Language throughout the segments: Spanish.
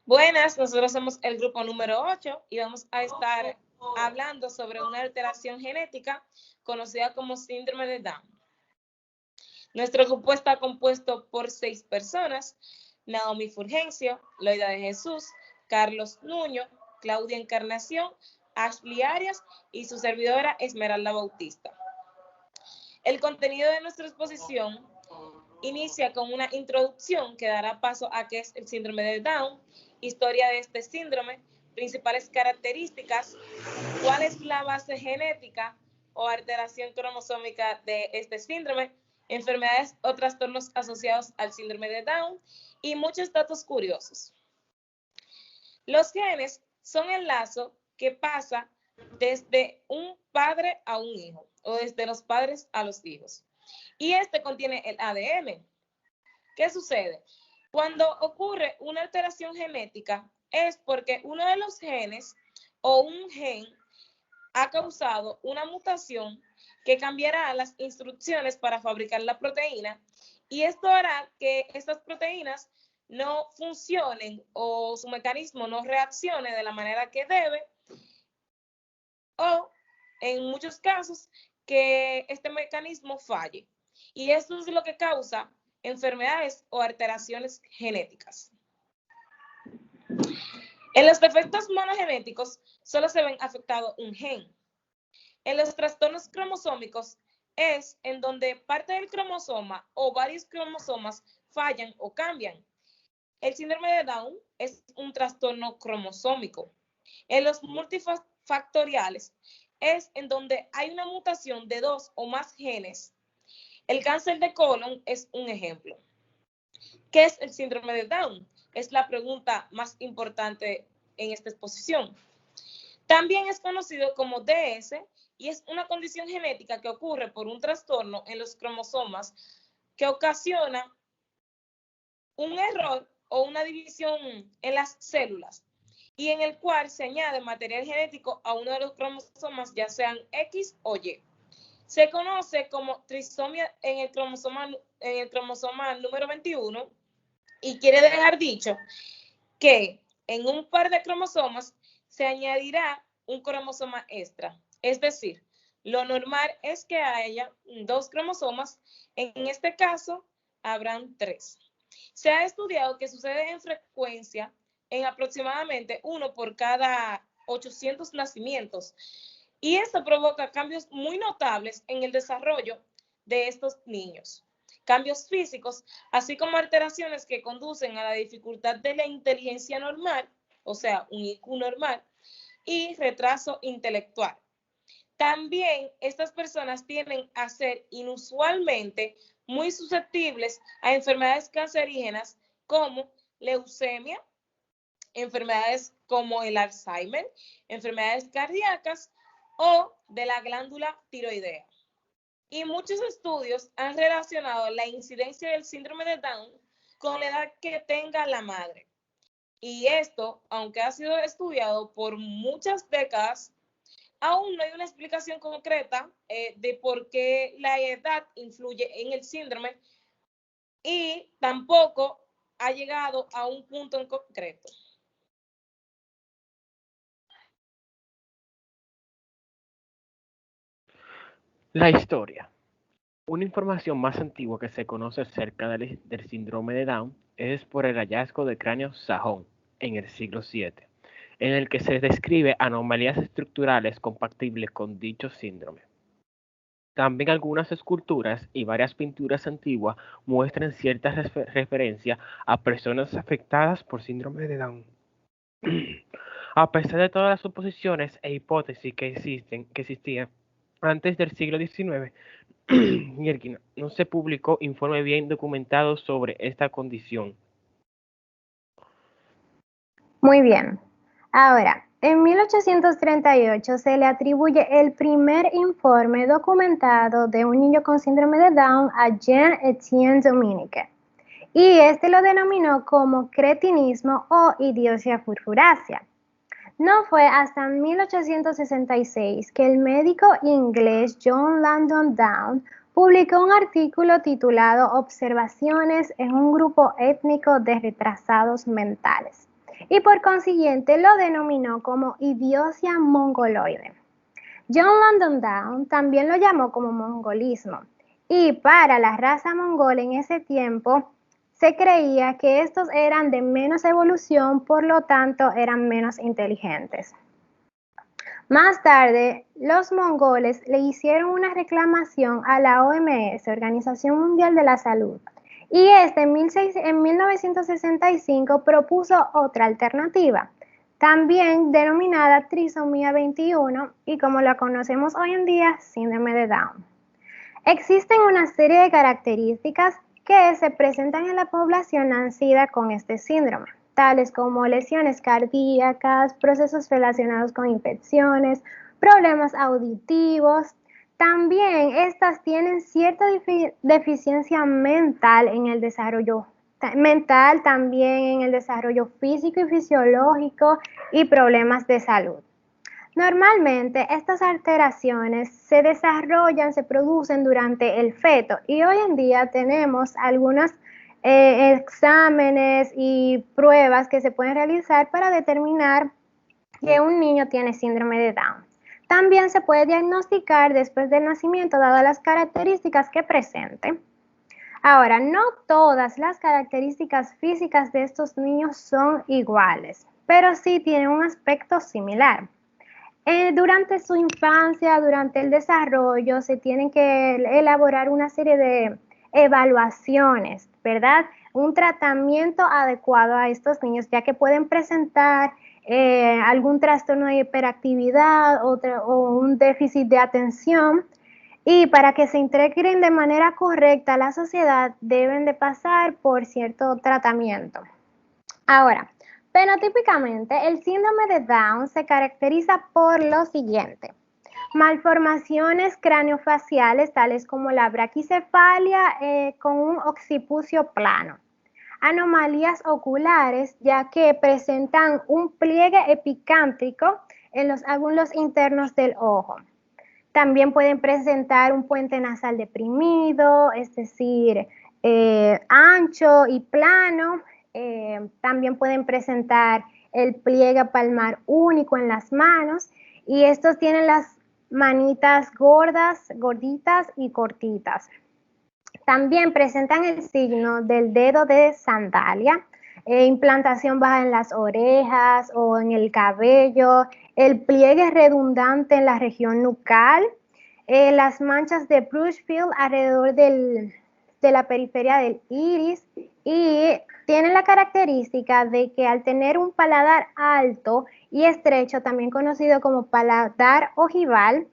Buenas, nosotros somos el grupo número 8 y vamos a estar hablando sobre una alteración genética conocida como síndrome de Down. Nuestro grupo está compuesto por 6 personas: Naomi Fulgencio, Loida de Jesús, Carlos Nuño, Claudia Encarnación, Ashley Arias y su servidora Esmeralda Bautista. El contenido de nuestra exposición inicia con una introducción que dará paso a qué es el síndrome de Down, historia de este síndrome, principales características, cuál es la base genética o alteración cromosómica de este síndrome, enfermedades o trastornos asociados al síndrome de Down y muchos datos curiosos. Los genes son el lazo que pasa desde un padre a un hijo o desde los padres a los hijos. Y este contiene el ADN. ¿Qué sucede? Cuando ocurre una alteración genética es porque uno de los genes o un gen ha causado una mutación que cambiará las instrucciones para fabricar la proteína y esto hará que estas proteínas no funcionen o su mecanismo no reaccione de la manera que debe o en muchos casos que este mecanismo falle. Y esto es lo que causa enfermedades o alteraciones genéticas. En los defectos monogenéticos solo se ven afectado un gen. En los trastornos cromosómicos es en donde parte del cromosoma o varios cromosomas fallan o cambian. El síndrome de Down es un trastorno cromosómico. En los multifactoriales es en donde hay una mutación de 2 o más genes. El cáncer de colon es un ejemplo. ¿Qué es el síndrome de Down? Es la pregunta más importante en esta exposición. También es conocido como DS y es una condición genética que ocurre por un trastorno en los cromosomas que ocasiona un error o una división en las células y en el cual se añade material genético a uno de los cromosomas, ya sean X o Y. Se conoce como trisomía en el cromosoma número 21 y quiere dejar dicho que en un par de cromosomas se añadirá un cromosoma extra. Es decir, lo normal es que haya 2 cromosomas, en este caso habrán 3. Se ha estudiado que sucede en frecuencia en aproximadamente 1 por cada 800 nacimientos y esto provoca cambios muy notables en el desarrollo de estos niños. Cambios físicos, así como alteraciones que conducen a la dificultad de la inteligencia normal, o sea, un IQ normal, y retraso intelectual. También estas personas tienden a ser inusualmente muy susceptibles a enfermedades cancerígenas como leucemia, enfermedades como el Alzheimer, enfermedades cardíacas o de la glándula tiroidea. Y muchos estudios han relacionado la incidencia del síndrome de Down con la edad que tenga la madre. Y esto, aunque ha sido estudiado por muchas décadas, aún no hay una explicación concreta de por qué la edad influye en el síndrome y tampoco ha llegado a un punto en concreto. La historia. Una información más antigua que se conoce acerca del síndrome de Down es por el hallazgo de cráneos sajón en el siglo VII, en el que se describe anomalías estructurales compatibles con dicho síndrome. También algunas esculturas y varias pinturas antiguas muestran cierta referencia a personas afectadas por síndrome de Down. A pesar de todas las suposiciones e hipótesis que existían antes del siglo XIX, no se publicó informe bien documentado sobre esta condición. Muy bien. Ahora, en 1838 se le atribuye el primer informe documentado de un niño con síndrome de Down a Jean-Étienne Dominique, y este lo denominó como cretinismo o idiocia furfurácea. No fue hasta 1866 que el médico inglés John Langdon Down publicó un artículo titulado Observaciones en un grupo étnico de retrasados mentales, y por consiguiente lo denominó como idiocia mongoloide. John Langdon Down también lo llamó como mongolismo, y para la raza mongol en ese tiempo se creía que estos eran de menos evolución, por lo tanto eran menos inteligentes. Más tarde, los mongoles le hicieron una reclamación a la OMS, Organización Mundial de la Salud, y en 1965 propuso otra alternativa, también denominada trisomía 21 y como la conocemos hoy en día, síndrome de Down. Existen una serie de características que se presentan en la población nacida con este síndrome, tales como lesiones cardíacas, procesos relacionados con infecciones, problemas auditivos. También estas tienen cierta deficiencia mental en el desarrollo mental, también en el desarrollo físico y fisiológico y problemas de salud. Normalmente estas alteraciones se desarrollan, se producen durante el feto y hoy en día tenemos algunos exámenes y pruebas que se pueden realizar para determinar que un niño tiene síndrome de Down. También se puede diagnosticar después del nacimiento dadas las características que presente. Ahora, no todas las características físicas de estos niños son iguales, pero sí tienen un aspecto similar. Durante su infancia, durante el desarrollo, se tienen que elaborar una serie de evaluaciones, ¿verdad? Un tratamiento adecuado a estos niños, ya que pueden presentar algún trastorno de hiperactividad o un déficit de atención, y para que se integren de manera correcta a la sociedad deben de pasar por cierto tratamiento. Ahora, fenotípicamente, el síndrome de Down se caracteriza por lo siguiente: malformaciones craneofaciales tales como la braquicefalia con un occipucio plano, anomalías oculares ya que presentan un pliegue epicántrico en los ángulos internos del ojo. También pueden presentar un puente nasal deprimido, es decir, ancho y plano. También pueden presentar el pliegue palmar único en las manos, y estos tienen las manitas gorditas y cortitas. También presentan el signo del dedo de sandalia, implantación baja en las orejas o en el cabello, el pliegue redundante en la región nucal, las manchas de Brushfield alrededor de la periferia del iris, y tienen la característica de que al tener un paladar alto y estrecho, también conocido como paladar ojival,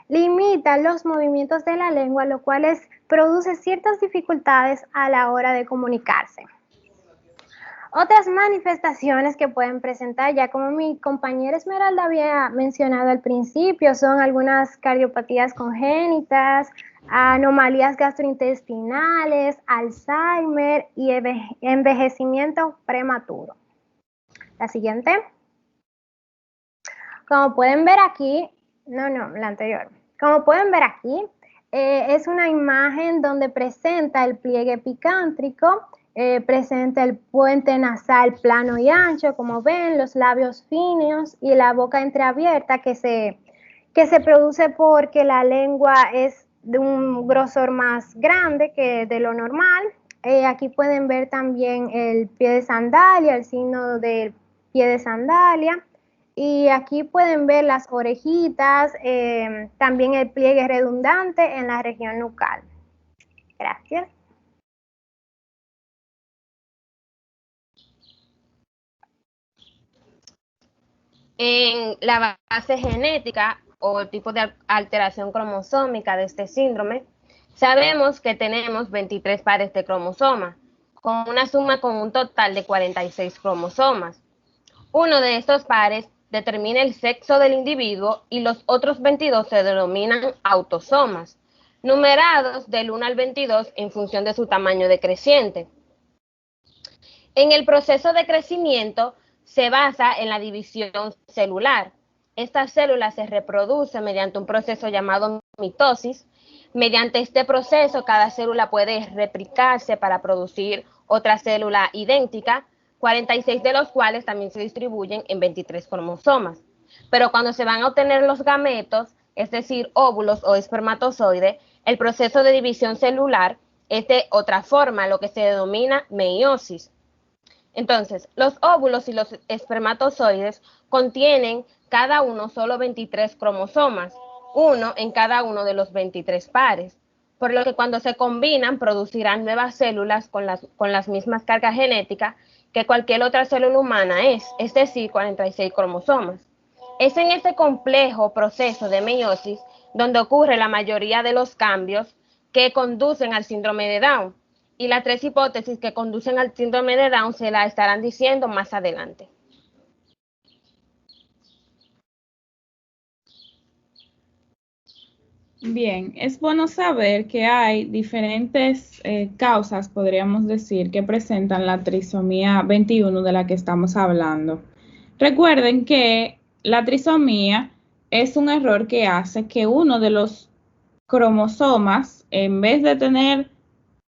limita los movimientos de la lengua, lo cual produce ciertas dificultades a la hora de comunicarse. Otras manifestaciones que pueden presentar, ya como mi compañera Esmeralda había mencionado al principio, son algunas cardiopatías congénitas, anomalías gastrointestinales, Alzheimer y envejecimiento prematuro. La siguiente. Como pueden ver aquí, la anterior. Como pueden ver aquí, es una imagen donde presenta el pliegue epicántrico, presenta el puente nasal plano y ancho, como ven, los labios finos y la boca entreabierta que se produce porque la lengua es de un grosor más grande que de lo normal. Aquí pueden ver también el pie de sandalia, el signo del pie de sandalia. Y aquí pueden ver las orejitas, también el pliegue redundante en la región nucal. Gracias. En la base genética o el tipo de alteración cromosómica de este síndrome, sabemos que tenemos 23 pares de cromosomas, con una suma con un total de 46 cromosomas. Uno de estos pares determina el sexo del individuo y los otros 22 se denominan autosomas, numerados del 1 al 22 en función de su tamaño decreciente. En el proceso de crecimiento se basa en la división celular. Esta célula se reproduce mediante un proceso llamado mitosis. Mediante este proceso, cada célula puede replicarse para producir otra célula idéntica, 46 de los cuales también se distribuyen en 23 cromosomas. Pero cuando se van a obtener los gametos, es decir, óvulos o espermatozoides, el proceso de división celular es de otra forma, lo que se denomina meiosis. Entonces, los óvulos y los espermatozoides contienen cada uno solo 23 cromosomas, uno en cada uno de los 23 pares, por lo que cuando se combinan producirán nuevas células con las mismas cargas genéticas que cualquier otra célula humana es decir, 46 cromosomas. Es en este complejo proceso de meiosis donde ocurre la mayoría de los cambios que conducen al síndrome de Down. Y las 3 hipótesis que conducen al síndrome de Down se la estarán diciendo más adelante. Bien, es bueno saber que hay diferentes causas, podríamos decir, que presentan la trisomía 21 de la que estamos hablando. Recuerden que la trisomía es un error que hace que uno de los cromosomas, en vez de tener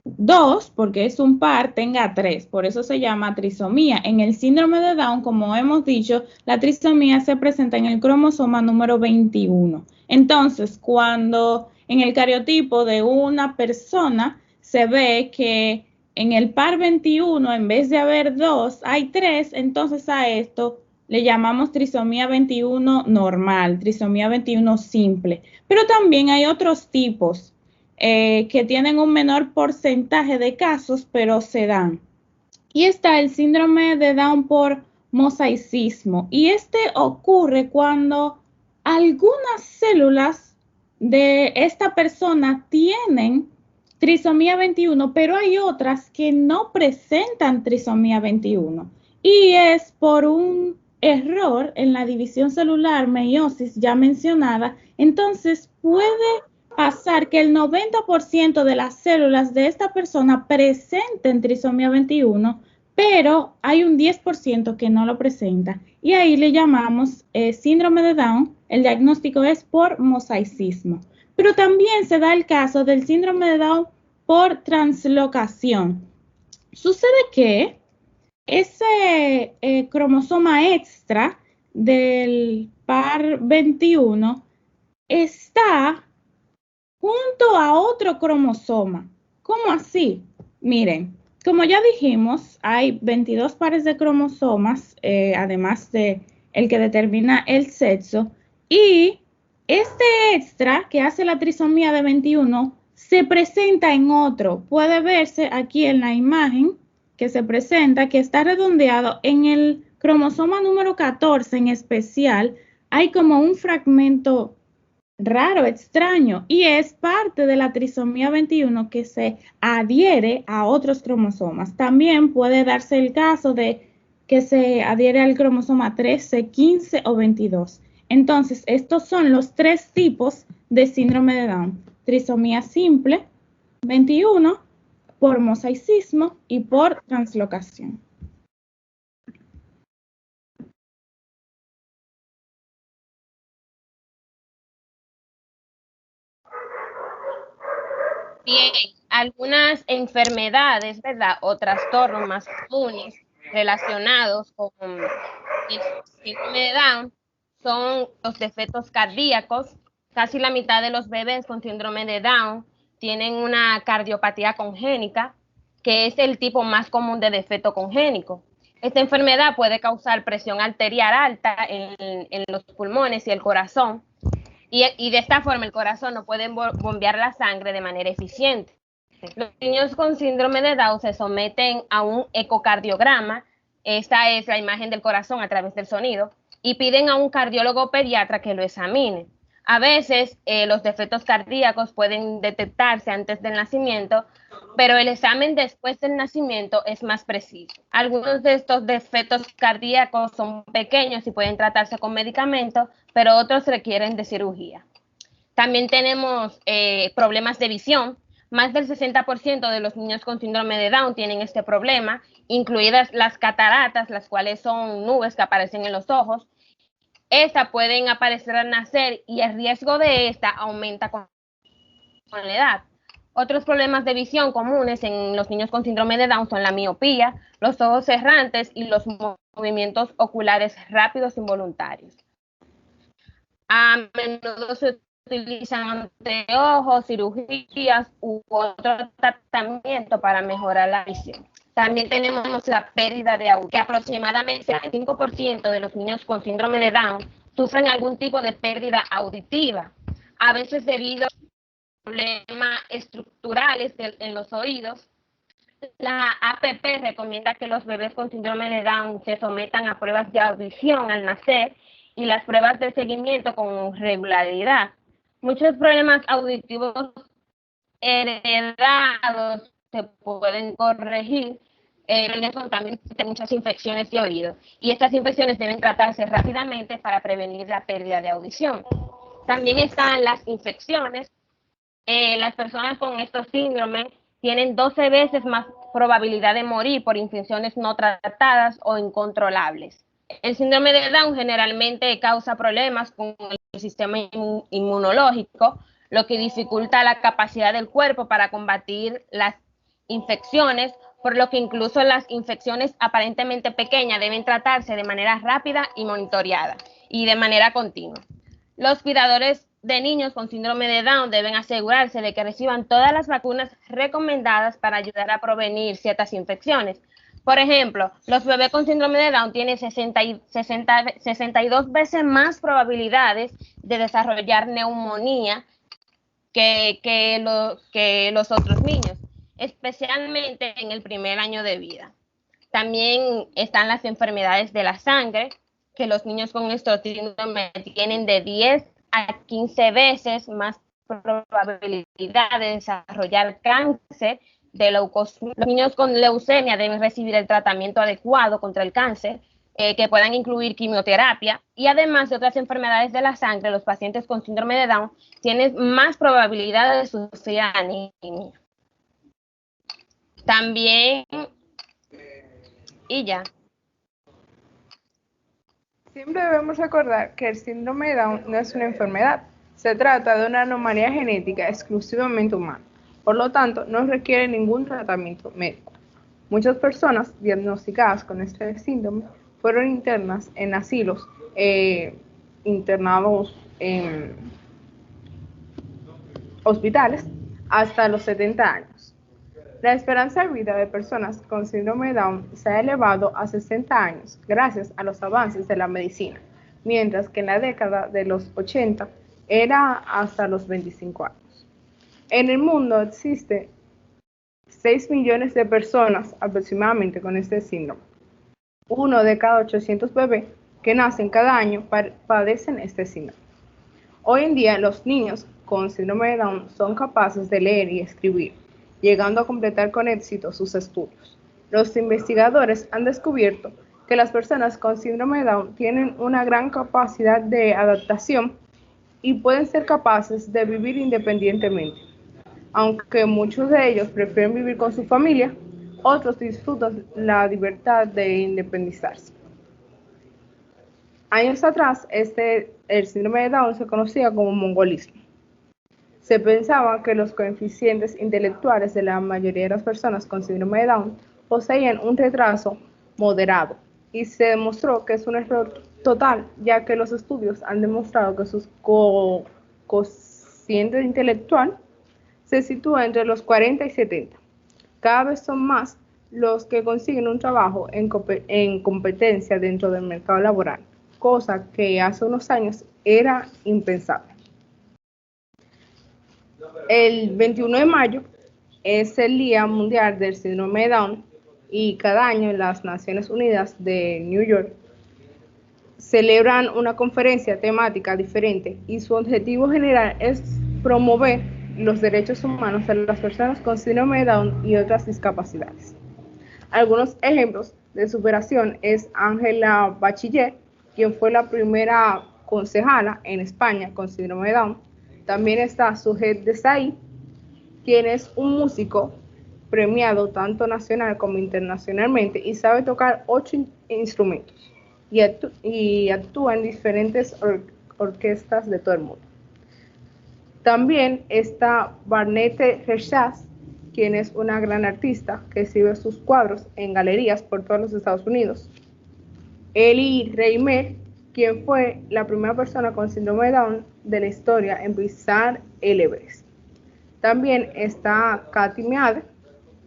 2, porque es un par, tenga 3. Por eso se llama trisomía. En el síndrome de Down, como hemos dicho, la trisomía se presenta en el cromosoma número 21. Entonces, cuando en el cariotipo de una persona se ve que en el par 21, en vez de haber 2, hay 3, entonces a esto le llamamos trisomía 21 normal, trisomía 21 simple. Pero también hay otros tipos que tienen un menor porcentaje de casos, pero se dan. Y está el síndrome de Down por mosaicismo. Y este ocurre cuando algunas células de esta persona tienen trisomía 21, pero hay otras que no presentan trisomía 21. Y es por un error en la división celular, meiosis ya mencionada. Entonces puede pasar que el 90% de las células de esta persona presenten trisomía 21, pero hay un 10% que no lo presenta. Y ahí le llamamos síndrome de Down. El diagnóstico es por mosaicismo. Pero también se da el caso del síndrome de Down por translocación. Sucede que ese cromosoma extra del par 21 está junto a otro cromosoma. ¿Cómo así? Miren, como ya dijimos, hay 22 pares de cromosomas, además de el que determina el sexo, y este extra que hace la trisomía de 21 se presenta en otro. Puede verse aquí en la imagen que se presenta, que está redondeado en el cromosoma número 14 en especial. Hay como un fragmento raro, extraño, y es parte de la trisomía 21 que se adhiere a otros cromosomas. También puede darse el caso de que se adhiere al cromosoma 13, 15 o 22. Entonces, estos son los 3 tipos de síndrome de Down: trisomía simple, 21, por mosaicismo y por translocación. Bien, algunas enfermedades, ¿verdad? O trastornos más comunes relacionados con el síndrome de Down son los defectos cardíacos. Casi la mitad de los bebés con síndrome de Down tienen una cardiopatía congénita, que es el tipo más común de defecto congénico. Esta enfermedad puede causar presión arterial alta en los pulmones y el corazón. Y de esta forma el corazón no puede bombear la sangre de manera eficiente. Los niños con síndrome de Down se someten a un ecocardiograma, esta es la imagen del corazón a través del sonido, y piden a un cardiólogo pediatra que lo examine. A veces los defectos cardíacos pueden detectarse antes del nacimiento, pero el examen después del nacimiento es más preciso. Algunos de estos defectos cardíacos son pequeños y pueden tratarse con medicamentos, pero otros requieren de cirugía. También tenemos problemas de visión. Más del 60% de los niños con síndrome de Down tienen este problema, incluidas las cataratas, las cuales son nubes que aparecen en los ojos. Estas pueden aparecer al nacer y el riesgo de esta aumenta con la edad. Otros problemas de visión comunes en los niños con síndrome de Down son la miopía, los ojos errantes y los movimientos oculares rápidos involuntarios. A menudo se utilizan anteojos, cirugías u otro tratamiento para mejorar la visión. También tenemos la pérdida de audición, que aproximadamente el 5% de los niños con síndrome de Down sufren algún tipo de pérdida auditiva, a veces debido a problemas estructurales en los oídos. La APP recomienda que los bebés con síndrome de Down se sometan a pruebas de audición al nacer y las pruebas de seguimiento con regularidad. Muchos problemas auditivos heredados se pueden corregir, pero también existen muchas infecciones de oído y estas infecciones deben tratarse rápidamente para prevenir la pérdida de audición. También están las infecciones. Las personas con estos síndromes tienen 12 veces más probabilidad de morir por infecciones no tratadas o incontrolables. El síndrome de Down generalmente causa problemas con el sistema inmunológico, lo que dificulta la capacidad del cuerpo para combatir las infecciones, por lo que incluso las infecciones aparentemente pequeñas deben tratarse de manera rápida y monitoreada y de manera continua. Los cuidadores de niños con síndrome de Down deben asegurarse de que reciban todas las vacunas recomendadas para ayudar a prevenir ciertas infecciones. Por ejemplo, los bebés con síndrome de Down tienen 62 veces más probabilidades de desarrollar neumonía que los otros niños, especialmente en el primer año de vida. También están las enfermedades de la sangre, que los niños con estos síndromes tienen de 10 a 15 veces más probabilidad de desarrollar cáncer de leucemia. Los niños con leucemia deben recibir el tratamiento adecuado contra el cáncer, que puedan incluir quimioterapia, y además de otras enfermedades de la sangre, los pacientes con síndrome de Down tienen más probabilidad de sufrir anemia. También, y ya. Siempre debemos recordar que el síndrome de Down no es una enfermedad, se trata de una anomalía genética exclusivamente humana, por lo tanto no requiere ningún tratamiento médico. Muchas personas diagnosticadas con este síndrome fueron internas en asilos, internados en hospitales hasta los 70 años. La esperanza de vida de personas con síndrome de Down se ha elevado a 60 años gracias a los avances de la medicina, mientras que en la década de los 80 era hasta los 25 años. En el mundo existe 6 millones de personas aproximadamente con este síndrome. 1 de cada 800 bebés que nacen cada año padecen este síndrome. Hoy en día los niños con síndrome de Down son capaces de leer y escribir, llegando a completar con éxito sus estudios. Los investigadores han descubierto que las personas con síndrome de Down tienen una gran capacidad de adaptación y pueden ser capaces de vivir independientemente. Aunque muchos de ellos prefieren vivir con su familia, otros disfrutan la libertad de independizarse. Años atrás, el síndrome de Down se conocía como mongolismo. Se pensaba que los coeficientes intelectuales de la mayoría de las personas con síndrome de Down poseían un retraso moderado, y se demostró que es un error total, ya que los estudios han demostrado que su cociente intelectual se sitúa entre los 40 y 70. Cada vez son más los que consiguen un trabajo en competencia dentro del mercado laboral, cosa que hace unos años era impensable. El 21 de mayo es el Día Mundial del Síndrome de Down y cada año las Naciones Unidas de New York celebran una conferencia temática diferente y su objetivo general es promover los derechos humanos de las personas con síndrome de Down y otras discapacidades. Algunos ejemplos de superación es Ángela Bachiller, quien fue la primera concejala en España con síndrome de Down. También está Sujet Desai, quien es un músico premiado tanto nacional como internacionalmente y sabe tocar 8 instrumentos y actúa en diferentes orquestas de todo el mundo. También está Barnette Rechaz, quien es una gran artista que exhibe sus cuadros en galerías por todos los Estados Unidos. Elie Reimer, quien fue la primera persona con síndrome de Down de la historia en pisar el Everest. También está Kathy Mead,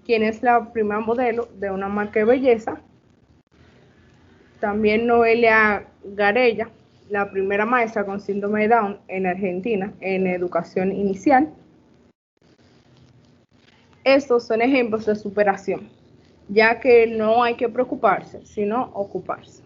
quien es la primera modelo de una marca de belleza. También Noelia Garella, la primera maestra con síndrome de Down en Argentina en educación inicial. Estos son ejemplos de superación, ya que no hay que preocuparse, sino ocuparse.